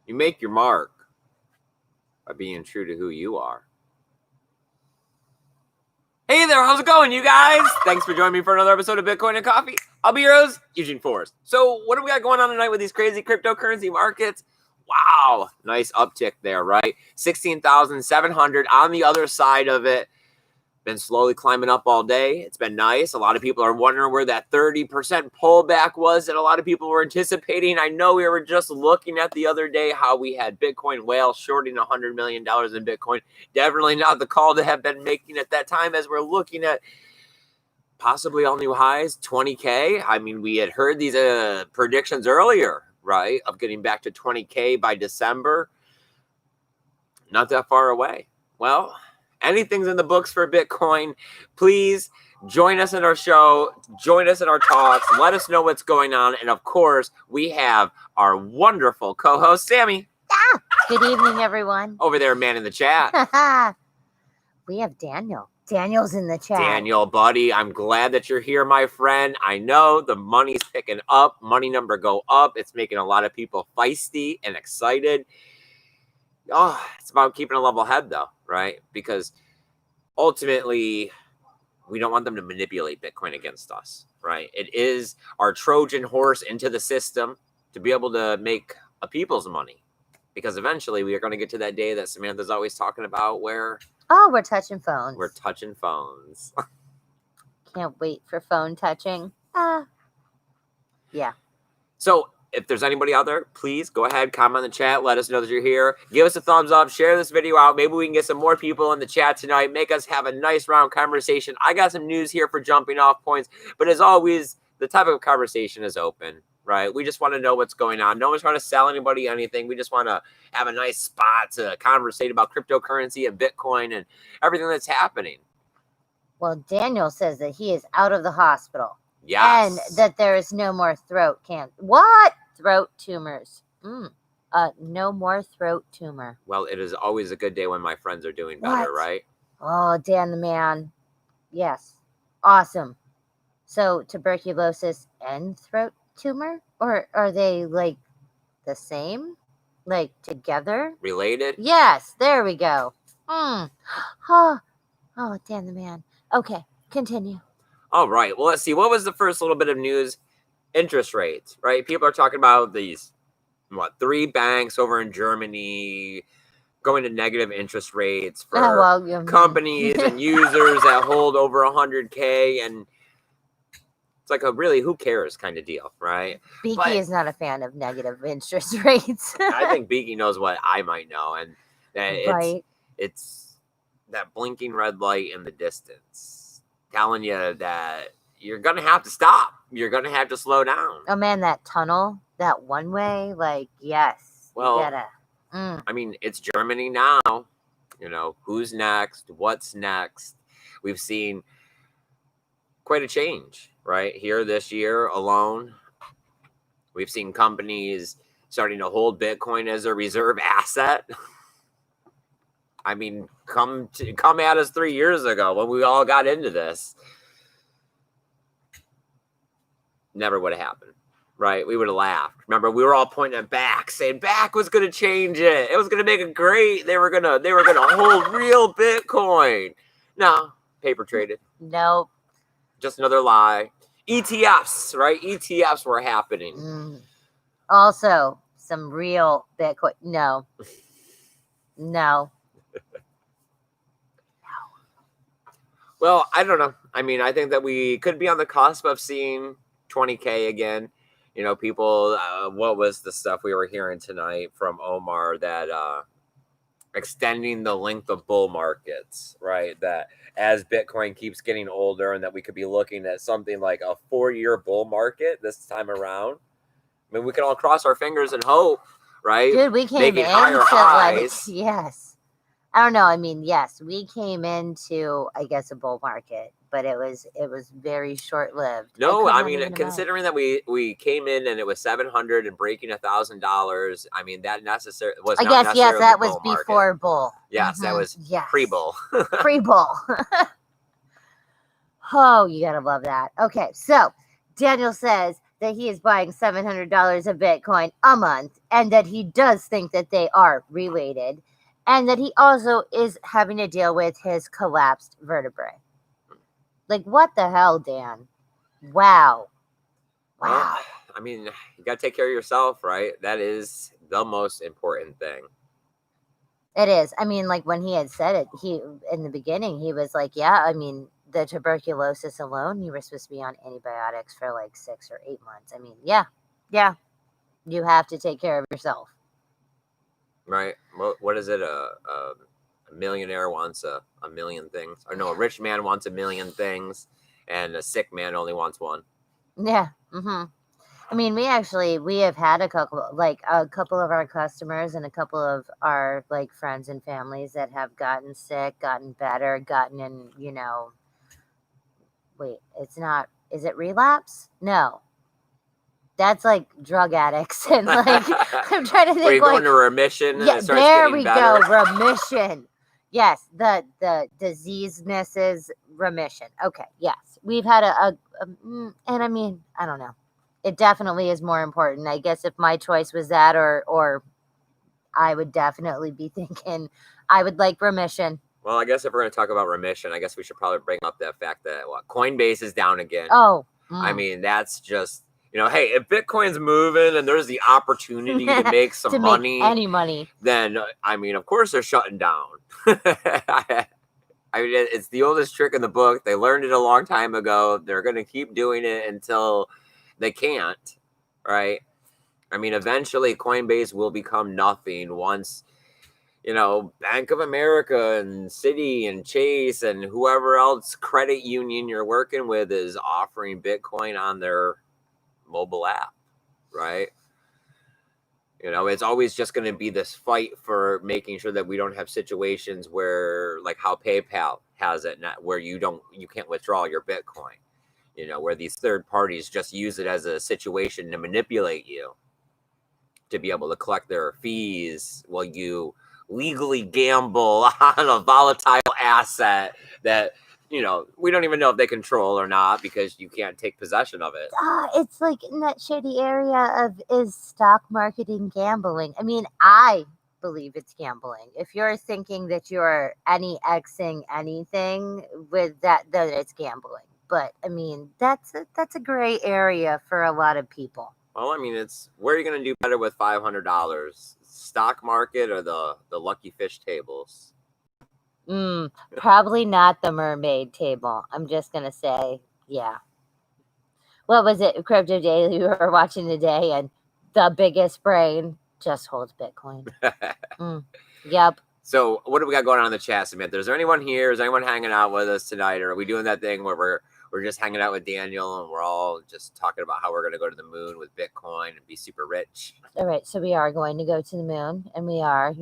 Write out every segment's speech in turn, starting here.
You make your mark by being true to who you are. Hey there, how's it going, you guys? Thanks for joining me for another episode of Bitcoin and Coffee. I'll be your host, Eugene Forrest. So what do we got going on tonight with these crazy cryptocurrency markets? Wow, nice uptick there, right? 16,700 on the other side of it. Been slowly climbing up all day. It's been nice. A lot of people are wondering where that 30% pullback was that a lot of people were anticipating. I know we were just looking at the other day how we had Bitcoin whale shorting $100 million in Bitcoin. Definitely not the call to have been making at that time, as we're looking at possibly all new highs, 20K. I mean, we had heard these predictions earlier, right, of getting back to 20K by December. Not that far away. Well, anything's in the books for Bitcoin. Please join us in our show. Join us in our talks. Let us know what's going on. And of course, we have our wonderful co-host, Sammy. Good evening, everyone. Over there, man in the chat. We have Daniel. Daniel's in the chat. Daniel, buddy, I'm glad that you're here, my friend. I know the money's picking up. Money number go up. It's making a lot of people feisty and excited. Oh, it's about keeping a level head, though, right? Because ultimately, we don't want them to manipulate Bitcoin against us, right? It is our Trojan horse into the system to be able to make a people's money. Because eventually, we are going to get to that day that Samantha's always talking about where... Oh, we're touching phones. We're touching phones. Can't wait for phone touching. Yeah. So... if there's anybody out there, please go ahead, comment in the chat. Let us know that you're here. Give us a thumbs up. Share this video out. Maybe we can get some more people in the chat tonight. Make us have a nice round conversation. I got some news here for jumping off points. But as always, the topic of conversation is open, right? We just want to know what's going on. No one's trying to sell anybody anything. We just want to have a nice spot to conversate about cryptocurrency and Bitcoin and everything that's happening. Well, Daniel says that he is out of the hospital. Yes. And that there is no more throat cancer. What? Throat tumors. No more throat tumor. Well, it is always a good day when my friends are doing better, right? Oh, Dan the man. Yes. Awesome. So tuberculosis and throat tumor? Or are they like the same? Like together? Related? Yes. There we go. Oh, Dan the man. Okay. Continue. All right. Well, let's see. What was the first little bit of news? Interest rates, right? People are talking about these, 3 banks over in Germany going to negative interest rates for companies and users that hold over 100K. And it's like a really who cares kind of deal, right? Beaky is not a fan of negative interest rates. I think Beaky knows what I might know. And it's that blinking red light in the distance telling you that you're going to have to stop. You're going to have to slow down. Oh, man, that tunnel, that one way, yes. Well, I mean, it's Germany now. Who's next? What's next? We've seen quite a change, right? Here this year alone, we've seen companies starting to hold Bitcoin as a reserve asset. I mean, come at us 3 years ago when we all got into this. Never would have happened, right? We would have laughed. Remember, we were all pointing at back, saying back was going to change it. It was going to make it great. They were gonna hold real Bitcoin. No, paper traded. Nope. Just another lie. ETFs, right? ETFs were happening. Also, some real Bitcoin. No. Well, I don't know. I mean, I think that we could be on the cusp of seeing 20K again. People, what was the stuff we were hearing tonight from Omar that extending the length of bull markets, right? That as Bitcoin keeps getting older and that we could be looking at something like a 4-year bull market this time around. I mean, we can all cross our fingers and hope, right? Dude, we came Making into higher highs. yes. I don't know. I mean, yes, we came into, I guess, a bull market, but it was very short lived. No, I mean, considering that we came in and it was $700 and breaking $1,000. I mean, that was. I guess yes, that was before bull. Yes, that was pre-bull. Pre-bull. Oh, you gotta love that. Okay, so Daniel says that he is buying $700 of Bitcoin a month, and that he does think that they are related, and that he also is having to deal with his collapsed vertebrae. Like, what the hell, Dan? Wow. Well, I mean, you got to take care of yourself, right? That is the most important thing. It is. I mean, like when he had said it, he in the beginning, he was like, yeah, I mean, the tuberculosis alone, you were supposed to be on antibiotics for like 6 or 8 months. I mean, yeah, you have to take care of yourself. Right. What is it? A millionaire wants a million things. Or no, a rich man wants a million things, and a sick man only wants one. Yeah. Mm-hmm. I mean, we have had a couple of our customers and a couple of our like friends and families that have gotten sick, gotten better, gotten in, is it relapse? No. That's like drug addicts and like I'm trying to think. Where you go into remission? Yeah, and it starts there we better. go. Remission. Yes, the diseasenesses remission. Okay, yes, we've had and I mean, I don't know. It definitely is more important. I guess if my choice was that, or I would definitely be thinking I would like remission. Well, I guess if we're going to talk about remission, I guess we should probably bring up that fact that Coinbase is down again. Oh, I mean, that's just, hey, if Bitcoin's moving and there's the opportunity to make some money, any money, then, I mean, of course they're shutting down. I mean, it's the oldest trick in the book. They learned it a long time ago. They're going to keep doing it until they can't, right? I mean, eventually Coinbase will become nothing once, Bank of America and Citi and Chase and whoever else credit union you're working with is offering Bitcoin on their mobile app, right? It's always just going to be this fight for making sure that we don't have situations where, like how PayPal has it, where you can't withdraw your Bitcoin, where these third parties just use it as a situation to manipulate you to be able to collect their fees while you legally gamble on a volatile asset that we don't even know if they control or not because you can't take possession of it. It's like in that shady area of is stock marketing gambling. I mean, I believe it's gambling. If you're thinking that you're any Xing anything with that, then it's gambling. But I mean, that's a gray area for a lot of people. Well, I mean, it's where are you going to do better with $500? Stock market or the lucky fish tables? Probably not the mermaid table. I'm just going to say, yeah. What was it? Crypto Daily we were watching today, and the biggest brain just holds Bitcoin. Yep. So what do we got going on in the chat, Samantha? Is there anyone here? Is anyone hanging out with us tonight? Or are we doing that thing where we're just hanging out with Daniel and we're all just talking about how we're going to go to the moon with Bitcoin and be super rich? All right. So we are going to go to the moon, and we are,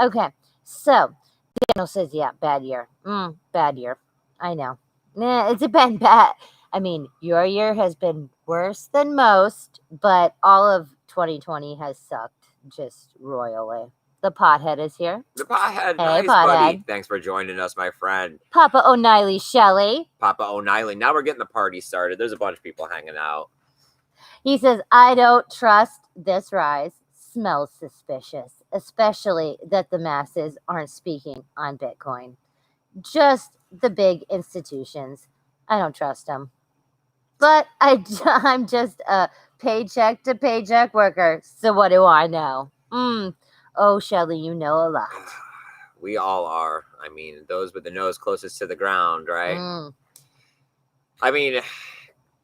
Okay. So Daniel says, yeah, bad year. Bad year. I know. It's been bad. I mean, your year has been worse than most, but all of 2020 has sucked just royally. The pothead is here. The pothead. Hey, nice, pothead. Buddy. Thanks for joining us, my friend. Papa O'Neilly Shelley. Papa O'Neilly. Now we're getting the party started. There's a bunch of people hanging out. He says, I don't trust this rise. Smells suspicious, especially that the masses aren't speaking on Bitcoin. Just the big institutions. I don't trust them. But I'm just a paycheck to paycheck worker. So what do I know? Oh, Shelley, you know a lot. We all are. I mean, those with the nose closest to the ground, right? I mean,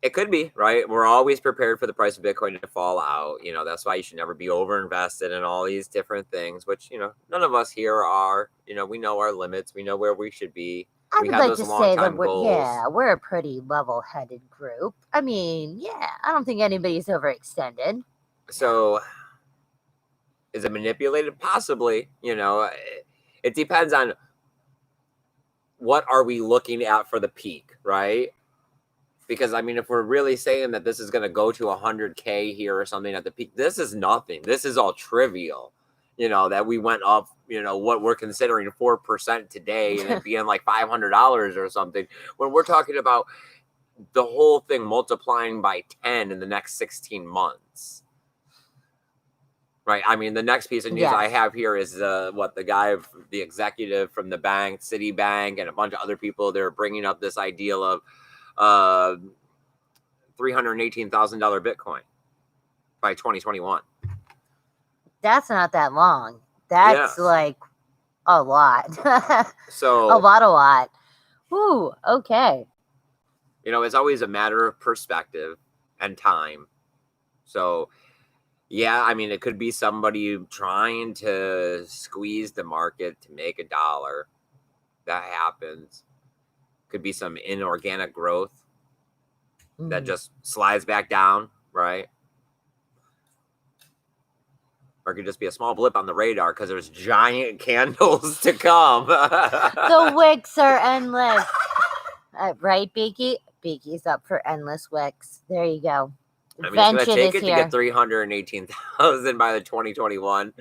it could be, right? We're always prepared for the price of Bitcoin to fall out. That's why you should never be over-invested in all these different things, which, none of us here are. We know our limits. We know where we should be. I would like to say that we're a pretty level-headed group. I mean, I don't think anybody's overextended. So, is it manipulated? Possibly. It depends on what are we looking at for the peak, right? Because, I mean, if we're really saying that this is going to go to 100K here or something at the peak, this is nothing. This is all trivial. That we went up, what we're considering 4% today and it being like $500 or something. When we're talking about the whole thing multiplying by 10 in the next 16 months. Right. I mean, the next piece of news I Yes. have here is the executive from the bank, Citibank, and a bunch of other people. They're bringing up this idea of $318,000 Bitcoin by 2021. That's not that long. That's Yes. like a lot. So a lot. Ooh, okay. it's always a matter of perspective and time. So, yeah, I mean, it could be somebody trying to squeeze the market to make $1. That happens. Could be some inorganic growth that just slides back down, right? Or it could just be a small blip on the radar because there's giant candles to come. The wicks are endless. Right, Beaky? Beaky's up for endless wicks. There you go. I mean, it's going to Vention take is it here. to get 318,000 by the 2021.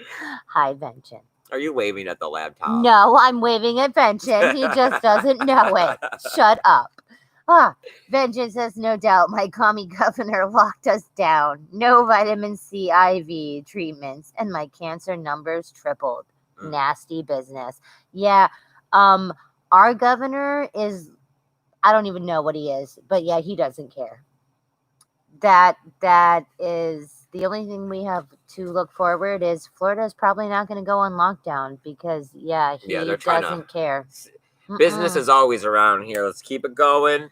Hi, Vention. Are you waving at the laptop? No, I'm waving at Vention. He just doesn't know it. Shut up. Vengeance says, no doubt my commie governor locked us down. No vitamin C IV treatments, and my cancer numbers tripled. Nasty business. Yeah, our governor is, I don't even know what he is, but yeah, he doesn't care. That is the only thing we have to look forward is Florida is probably not going to go on lockdown because, he doesn't care. Business is always around here. Let's keep it going.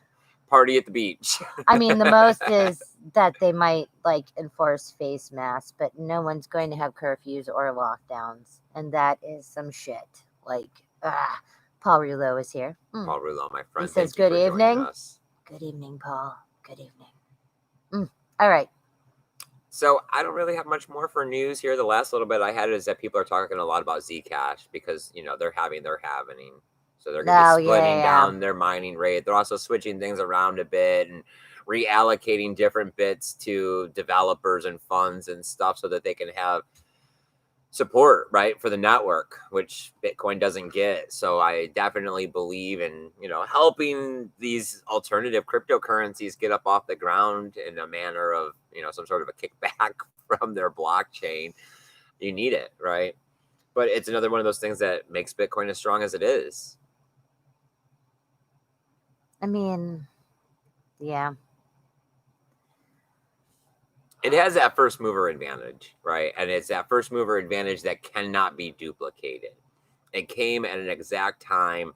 Party at the beach. I mean, the most is that they might enforce face masks, but no one's going to have curfews or lockdowns. And that is some shit. Paul Rouleau is here. Paul Rouleau, my friend. He says, good evening. Good evening, Paul. Good evening. All right. So I don't really have much more for news here. The last little bit I had is that people are talking a lot about Zcash because, they're having their halvening. So they're going to be splitting down their mining rate. They're also switching things around a bit and reallocating different bits to developers and funds and stuff so that they can have support, right, for the network, which Bitcoin doesn't get. So I definitely believe in, helping these alternative cryptocurrencies get up off the ground in a manner of, some sort of a kickback from their blockchain. You need it, right? But it's another one of those things that makes Bitcoin as strong as it is. I mean, yeah. It has that first mover advantage, right? And it's that first mover advantage that cannot be duplicated. It came at an exact time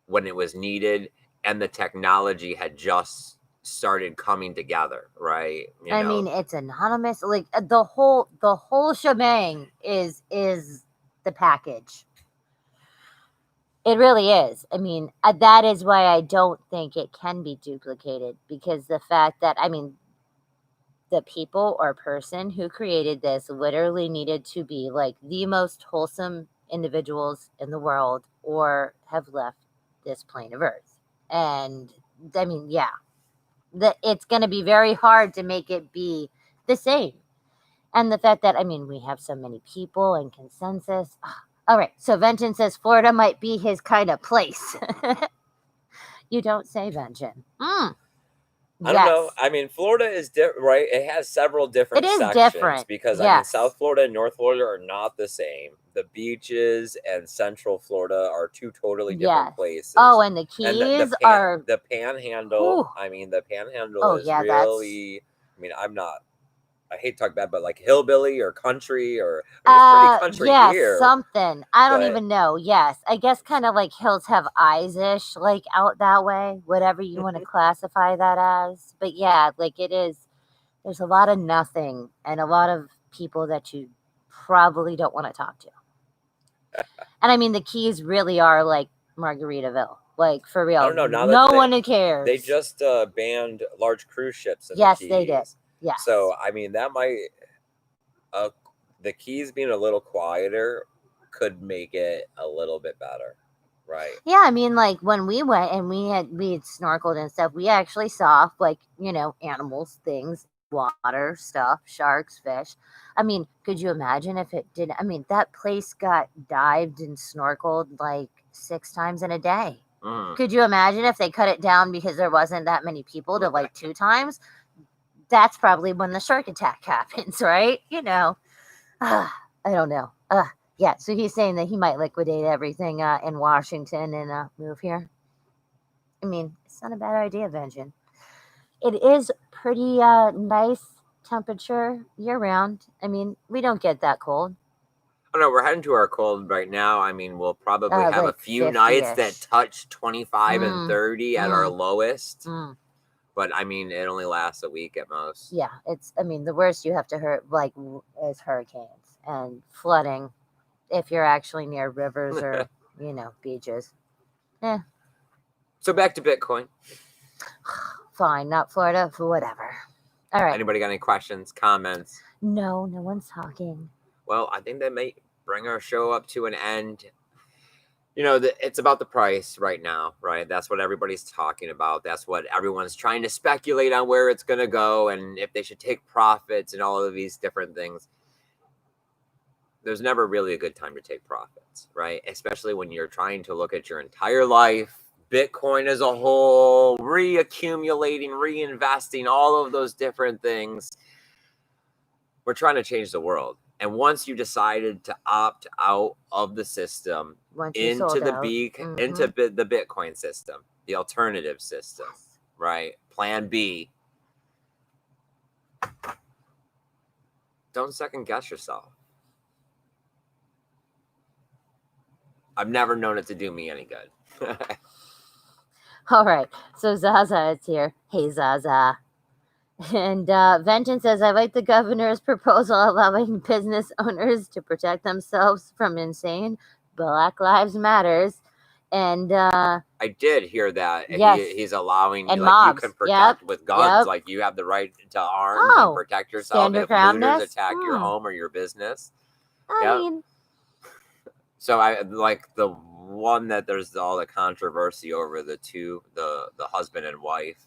when it was needed and the technology had just started coming together, right? I mean, it's anonymous. The whole shebang is the package. It really is. I mean, that is why I don't think it can be duplicated, because the fact that, the people or person who created this literally needed to be the most wholesome individuals in the world or have left this plane of earth. And I mean, it's going to be very hard to make it be the same. And the fact that, we have so many people and consensus. All right, so Vengeance says Florida might be his kind of place. You don't say, Vengeance. I don't know. I mean, Florida is different, right? It has several different sections. Different. Because, South Florida and North Florida are not the same. The beaches and Central Florida are two totally different places. Oh, and the Keys are... The Panhandle, the Panhandle is really... I hate to talk bad, but hillbilly or country or it's pretty country here. Something. I don't even know. Yes. I guess kind of hills have eyes-ish, out that way, whatever you want to classify that as. But yeah, it is, there's a lot of nothing and a lot of people that you probably don't want to talk to. And the Keys really are Margaritaville. For real. I don't know. Now no one cares. They just banned large cruise ships in the Keys. Yes, they did. Yeah. So, that might, the Keys being a little quieter could make it a little bit better, right? Yeah, when we went and we had snorkeled and stuff, we actually saw animals, things, water, stuff, sharks, fish. Could you imagine if it didn't? That place got dived and snorkeled 6 times in a day. Could you imagine if they cut it down because there wasn't that many people to like 2 times? That's probably when the shark attack happens, right? I don't know. Yeah, so he's saying that he might liquidate everything in Washington and move here. I mean, it's not a bad idea, Vengeance. It is pretty nice temperature year-round. I mean, we don't get that cold. Oh, no, we're heading to our cold right now. I mean, we'll probably have like a few 50-ish. nights that touch 25 and 30 at our lowest. But, I mean, it only lasts a week at most. Yeah, the worst you have to is hurricanes and flooding if you're actually near rivers or, beaches. So back to Bitcoin. Fine, not Florida, for whatever. All right. Anybody got any questions, comments? No one's talking. Well, I think that may bring our show up to an end. It's about the price right now, right? That's what everybody's talking about. That's what everyone's trying to speculate on where it's going to go and if they should take profits and all of these different things. There's never really a good time to take profits, right? Especially when you're trying to look at your entire life, Bitcoin as a whole, reaccumulating, reinvesting, all of those different things. We're trying to change the world. And once you decided to opt out of the system into the Bitcoin system, the alternative system, right? Plan B. Don't second guess yourself. I've never known it to do me any good. All right. So Zaza is here. Hey, Zaza. And Vengeance says, I like the governor's proposal allowing business owners to protect themselves from insane Black Lives Matters. And I did hear that. Yes. He's allowing and you, mobs. You can protect with guns. Yep. Like you have the right to arms and protect yourself if looters attack your home or your business. I mean, so I like the one that there's all the controversy over the husband and wife.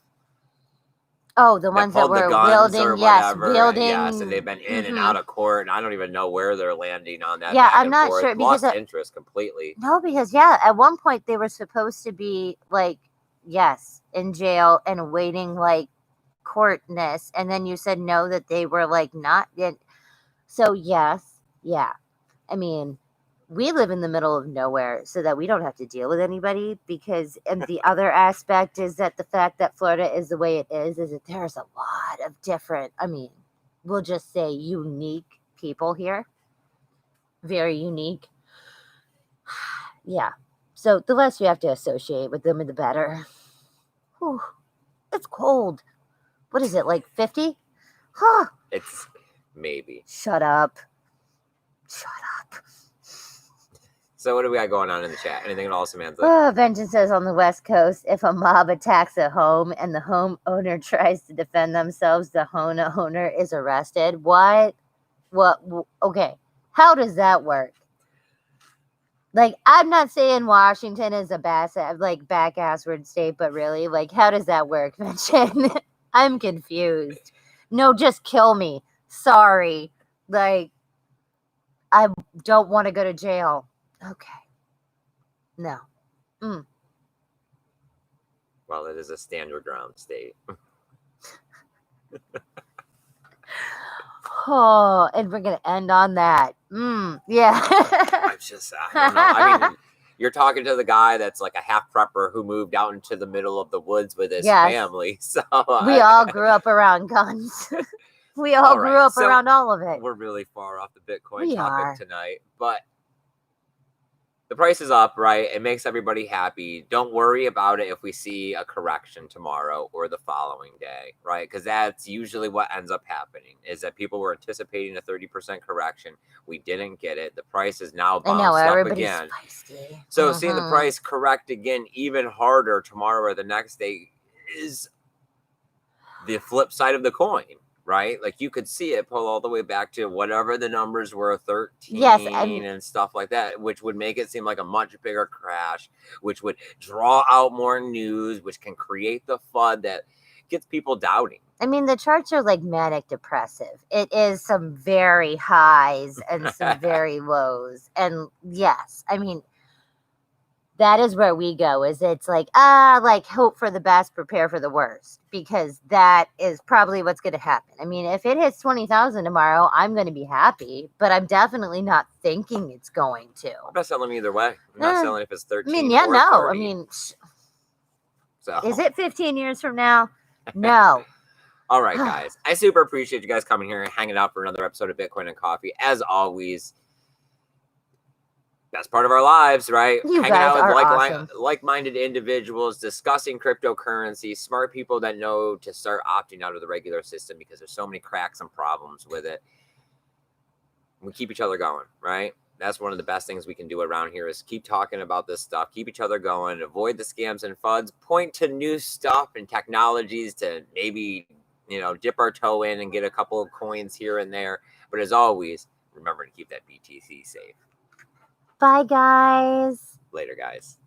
Oh, the ones that were wielding, Yes, and they've been in and out of court, and I don't even know where they're landing on that. Yeah, I'm not sure because lost interest completely. No, because at one point they were supposed to be in jail and awaiting courtness, and then you said no, that they were not yet. So yes, yeah. I mean, we live in the middle of nowhere so that we don't have to deal with anybody and the other aspect is that the fact that Florida is the way it is that there's a lot of different, we'll just say unique people here. Very unique. Yeah. So the less you have to associate with them, the better. Whew. It's cold. What is it, 50? Huh. It's maybe. Shut up. So what do we got going on in the chat? Anything at all, Samantha? Vengeance says on the West Coast, if a mob attacks a home and the homeowner tries to defend themselves, the homeowner is arrested. What? Okay. How does that work? I'm not saying Washington is a back-assward state, but really, how does that work, Vengeance? I'm confused. No, just kill me. Sorry. I don't want to go to jail. Okay. No. Well, it is a stand your ground state. Oh, and we're going to end on that. Yeah. I don't know. I mean, you're talking to the guy that's a half prepper who moved out into the middle of the woods with his family. So we all grew up around guns. We all grew up around all of it. We're really far off the Bitcoin topic tonight, but the price is up, right? It makes everybody happy. Don't worry about it if we see a correction tomorrow or the following day, right? Because that's usually what ends up happening is that people were anticipating a 30% correction. We didn't get it. The price is now bounced up again. Spicy. So seeing the price correct again even harder tomorrow or the next day is the flip side of the coin. Right? You could see it pull all the way back to whatever the numbers were, 13 and stuff like that, which would make it seem like a much bigger crash, which would draw out more news, which can create the FUD that gets people doubting. The charts are manic depressive. It is some very highs and some very lows. And yes, that is where we go. Is it's like hope for the best, prepare for the worst, because that is probably what's going to happen. I mean, if it hits 20,000 tomorrow, I'm going to be happy, but I'm definitely not thinking it's going to. I'm not selling either way. I'm not selling if it's 13. I mean, yeah, or no. 30. I mean, so is it 15 years from now? No. All right, guys. I super appreciate you guys coming here and hanging out for another episode of Bitcoin and Coffee. As always, best part of our lives, right? You Hanging guys out with are awesome. like-minded individuals, discussing cryptocurrency, smart people that know to start opting out of the regular system because there's so many cracks and problems with it. We keep each other going, right? That's one of the best things we can do around here is keep talking about this stuff, keep each other going, avoid the scams and FUDs, point to new stuff and technologies to maybe, dip our toe in and get a couple of coins here and there. But as always, remember to keep that BTC safe. Bye, guys. Later, guys.